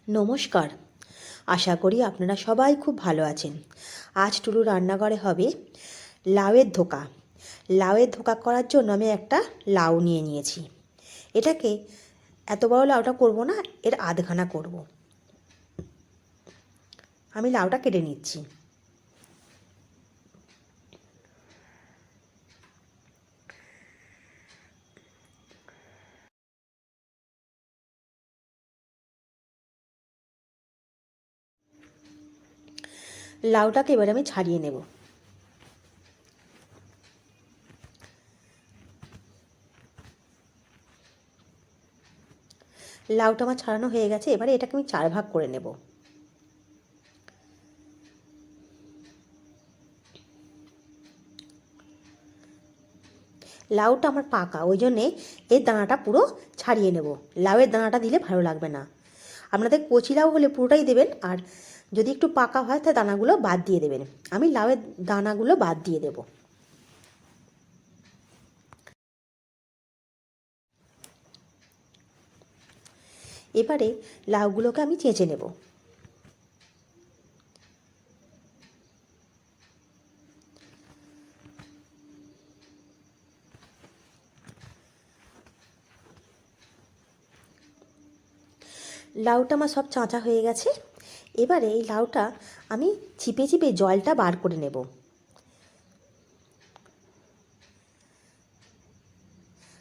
নমস্কার। আশা করি আপনারা সবাই খুব ভালো আছেন। আজ টুলু রান্নাঘরে হবে লাউয়ের ধোকা। লাউয়ের ধোকা করার জন্য আমি একটা লাউ নিয়ে নিয়েছি। এটাকে এত বড় লাউটা করব না, এর আধখানা করব। আমি লাউটা কেটে নিচ্ছি। লাউটাকে এবার আমি ছাড়িয়ে নেব। লাউটা আমার ছাড়ানো হয়ে গেছে। এবারে এটাকে আমি 4 ভাগ করে নেব। লাউটা আমার পাকা, ওই জন্যে এর দানাটা পুরো ছাড়িয়ে নেব। লাউয়ের দানাটা দিলে ভালো লাগবে না। আপনাদের কচি লাউ হলে পুরোটাই দেবেন, আর যদি একটু পাকা হয় তাহলে দানাগুলো বাদ দিয়ে দেবেন। আমি লাউয়ের দানাগুলো বাদ দিয়ে দেব। এবারে লাউগুলোকে আমি চেঁচে নেব। লাউটা আমার সব চাঁচা হয়ে গেছে। এবারে এই লাউটা আমি চিপে চিপে জলটা বার করে নেব।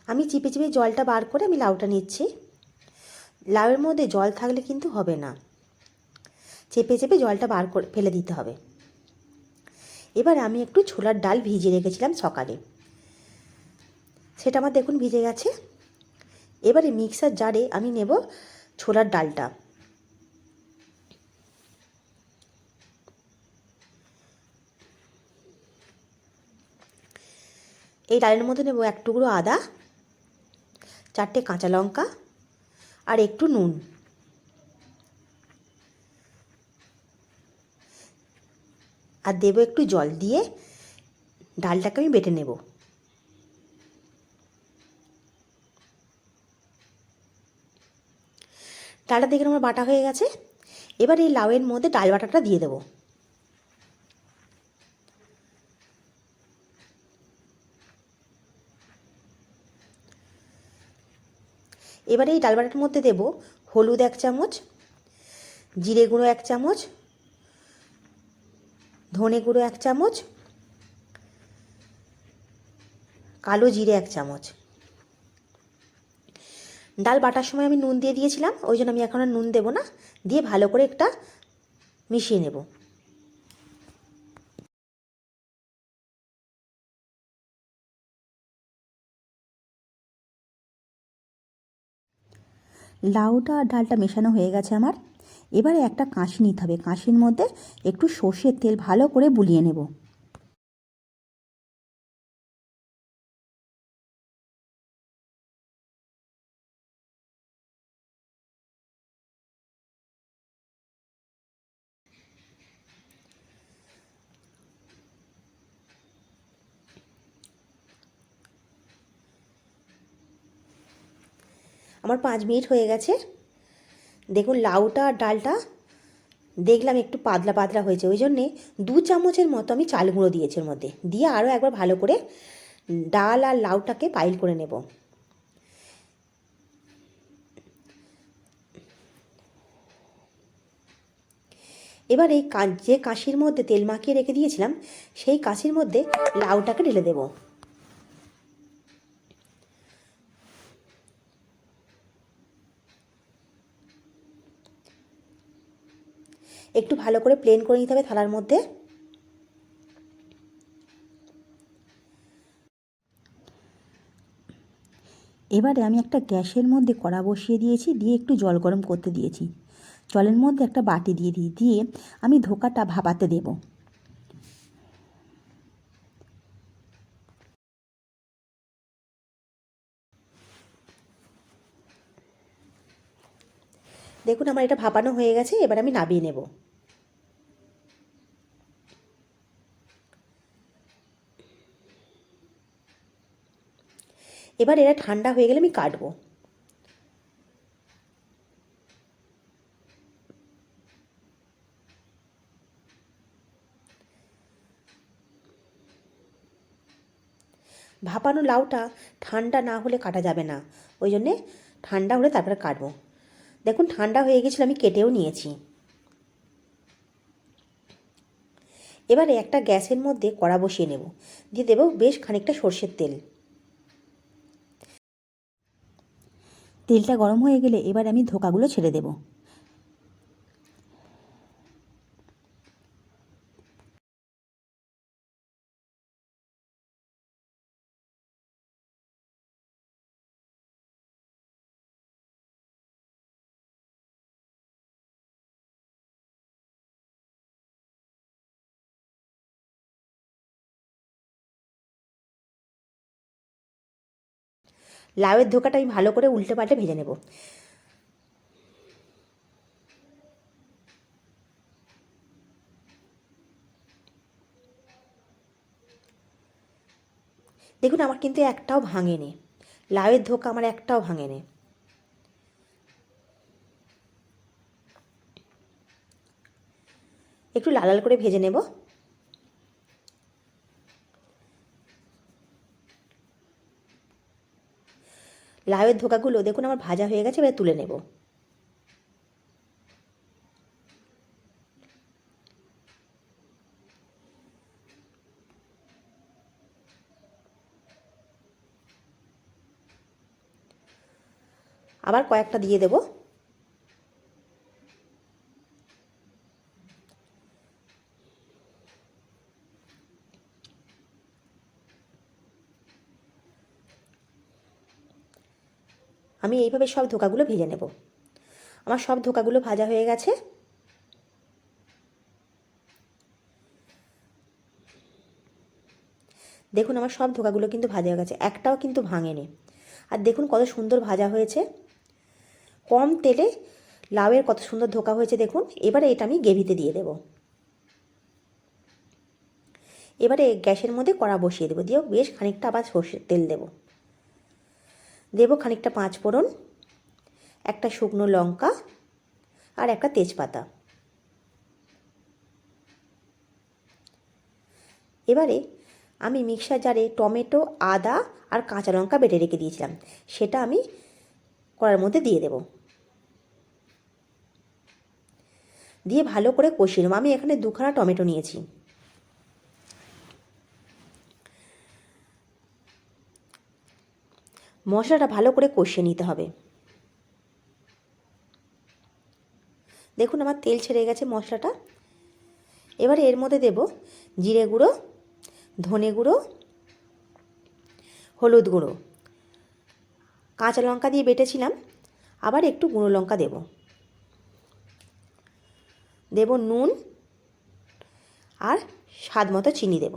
আমি চিপে চিপে জলটা বার করে আমি লাউটা নিচ্ছি। লাউয়ের মধ্যে জল থাকলে কিন্তু হবে না, চেপে চেপে জলটা বার করে ফেলে দিতে হবে। এবার আমি একটু ছোলার ডাল ভিজিয়ে রেখেছিলাম সকালে, সেটা আমার দেখুন ভিজে গেছে। এবারে মিক্সার জারে আমি নেব ছোলার ডালটা। এই ডালের মধ্যে নেব 1 টুকরো আদা, 4টে কাঁচা লঙ্কা আর একটু নুন। আর দেবো একটু জল, দিয়ে ডালটাকে আমি বেটে নেব। ডালটা দেখে আমার বাটা হয়ে গেছে। এবার এই লাউয়ের মধ্যে ডাল বাটাটা দিয়ে দেবো। এবারে এই ডাল বাটার মধ্যে দেব হলুদ 1 চামচ, জিরে গুঁড়ো 1 চামচ, ধনে গুঁড়ো 1 চামচ, কালো জিরে 1 চামচ। ডাল বাটার সময় আমি নুন দিয়ে দিয়েছিলাম, ওই জন্য আমি এখন আর নুন দেবো না। দিয়ে ভালো করে একটা মিশিয়ে নেব। লাউটা আর ডালটা মেশানো হয়ে গেছে আমার। এবারে একটা কাঁচি নিতে হবে, কাঁচির মধ্যে একটু সর্ষের তেল ভালো করে বুলিয়ে নেব। আমার 5 মিনিট হয়ে গেছে। দেখুন লাউটা আর ডালটা দেখলাম একটু পাতলা পাতলা হয়েছে, ওই জন্যে 2 চামচের মতো আমি চাল গুঁড়ো দিয়েছি এর মধ্যে। দিয়ে আরও একবার ভালো করে ডাল আর লাউটাকে পাইল করে নেব। এবার এই যে কাঁচির মধ্যে তেল মাখিয়ে রেখে দিয়েছিলাম, সেই কাঁচির মধ্যে লাউটাকে ঢেলে দেব। একটু ভালো করে প্লেন করে নিতে হবে থালার মধ্যে। এবারে আমি একটা গ্যাসের মধ্যে কড়া বসিয়ে দিয়েছি, দিয়ে একটু জল গরম করতে দিয়েছি। জলের মধ্যে একটা বাটি দিয়ে দিয়ে আমি ধোকাটা ভাপাতে দেব। দেখুন আমার এটা ভাপানো হয়ে গেছে। এবার আমি নামিয়ে নেব। এবার এটা ঠান্ডা হয়ে গেলে আমি কাটবো। ভাপানো লাউটা ঠান্ডা না হলে কাটা যাবে না, ওই জন্যে ঠান্ডা হলে তারপরে কাটবো। দেখুন ঠান্ডা হয়ে গেছিলো, আমি কেটেও নিয়েছি। এবারে একটা গ্যাসের মধ্যে কড়া বসিয়ে নেব, দিয়ে দেবো বেশ খানিকটা সর্ষের তেল। তেলটা গরম হয়ে গেলে এবার আমি ধোকাগুলো ছেড়ে দেব। লাউয়ের ধোকাটা আমি ভালো করে উল্টে পাল্টে ভেজে নেব। দেখুন আমার কিন্তু একটাও ভাঙেনি, লাউয়ের ধোকা আমার একটাও ভাঙেনি। একটু লাল লাল করে ভেজে নেব। লাউয়ের ধোকাগুলো দেখুন আমার ভাজা হয়ে গেছে, এবার তুলে নেব। আবার কয়েকটা দিয়ে দেব। আমি এইভাবে সব ধোকাগুলো ভেজে নেব। আমার সব ধোকাগুলো ভাজা হয়ে গেছে। দেখুন আমার সব ধোকাগুলো কিন্তু ভাজা হয়ে গেছে, একটাও কিন্তু ভাঙেনি। আর দেখুন কত সুন্দর ভাজা হয়েছে, কম তেলে লাউয়ের কত সুন্দর ধোকা হয়েছে দেখুন। এবারে এটা আমি গ্রেভিতে দিয়ে দেব। এবারে গ্যাসের মধ্যে কড়া বসিয়ে দেবো, দিয়েও বেশ খানিকটা আবার সর্ষের তেল দেব। দেব খানিকটা পাঁচফোড়ন, একটা শুকনো লঙ্কা আর একটা তেজপাতা। এবারে আমি মিক্সার জারে টমেটো, আদা আর কাঁচা লঙ্কা বেটে রেখে দিয়েছিলাম, সেটা আমি কড়ার মধ্যে দিয়ে দেব। দিয়ে ভালো করে কষিয়ে নেব। আমি এখানে দুখানা টমেটো নিয়েছি। মশলাটা ভালো করে কষিয়ে নিতে হবে। দেখুন আমার তেল ছেড়ে গেছে মশলাটা। এবারে এর মধ্যে দেব জিরে গুঁড়ো, ধনে গুঁড়ো, হলুদ গুঁড়ো, কাঁচা লঙ্কা দিয়ে বেটেছিলাম, আবার একটু গুঁড়ো লঙ্কা দেব। দেব নুন আর স্বাদ মতো চিনি দেব।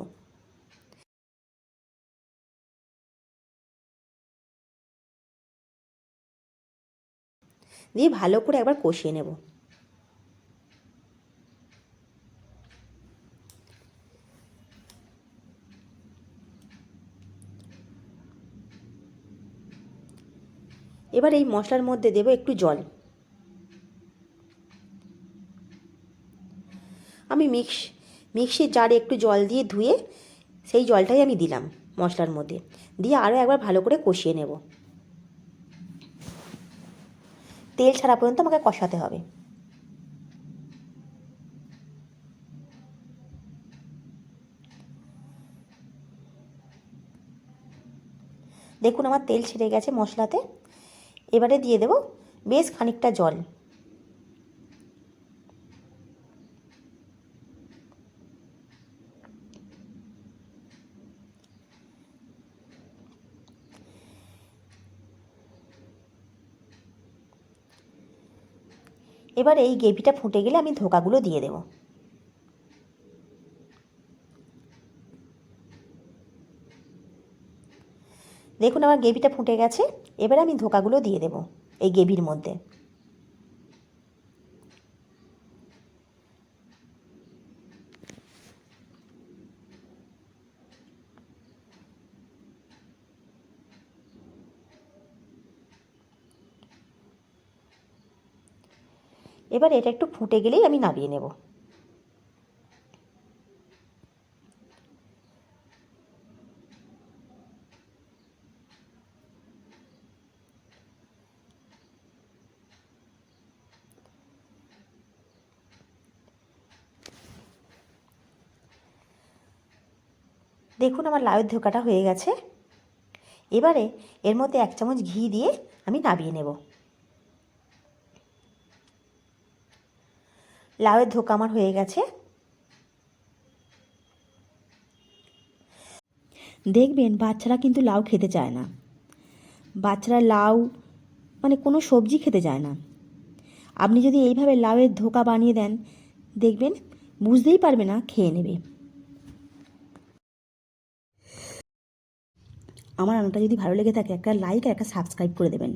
দিয়ে ভালো করে একবার কষিয়ে নেব। এবার এই মশলার মধ্যে দেব একটু জল। আমি মিক্সির জারে একটু জল দিয়ে ধুয়ে সেই জলটাই আমি দিলাম মশলার মধ্যে, দিয়ে আরও একবার ভালো করে কষিয়ে নেব। তেল ছাড়া পর্যন্ত আমাকে কষাতে হবে। দেখুন আমার তেল ছেড়ে গেছে মশলাতে। এবারে দিয়ে দেব বেশ খানিকটা জল। এবার এই গ্রেভিটা ফুটে গেলে আমি ধোকাগুলো দিয়ে দেব। দেখুন আমার গ্রেভিটা ফুটে গেছে, এবারে আমি ধোকাগুলো দিয়ে দেব এই গ্রেভির মধ্যে। এবার এটা একটু ফুটে গেলেই আমি নামিয়ে নেব। দেখুন আমার লাউয়ের ধোকাটা হয়ে গেছে। এবারে এর মধ্যে 1 চামচ ঘি দিয়ে আমি নামিয়ে নেব। লাউয়ের ধোকা আমার হয়ে গেছে। দেখবেন বাচ্চারা কিন্তু লাউ খেতে চায় না। বাচ্চারা লাউ মানে কোনো সবজি খেতে চায় না। আপনি যদি এইভাবে লাউয়ের ধোকা বানিয়ে দেন, দেখবেন বুঝতেই পারবে না, খেয়ে নেবে। আমার রান্নাটা যদি ভালো লেগে থাকে একটা লাইক আর একটা সাবস্ক্রাইব করে দেবেন।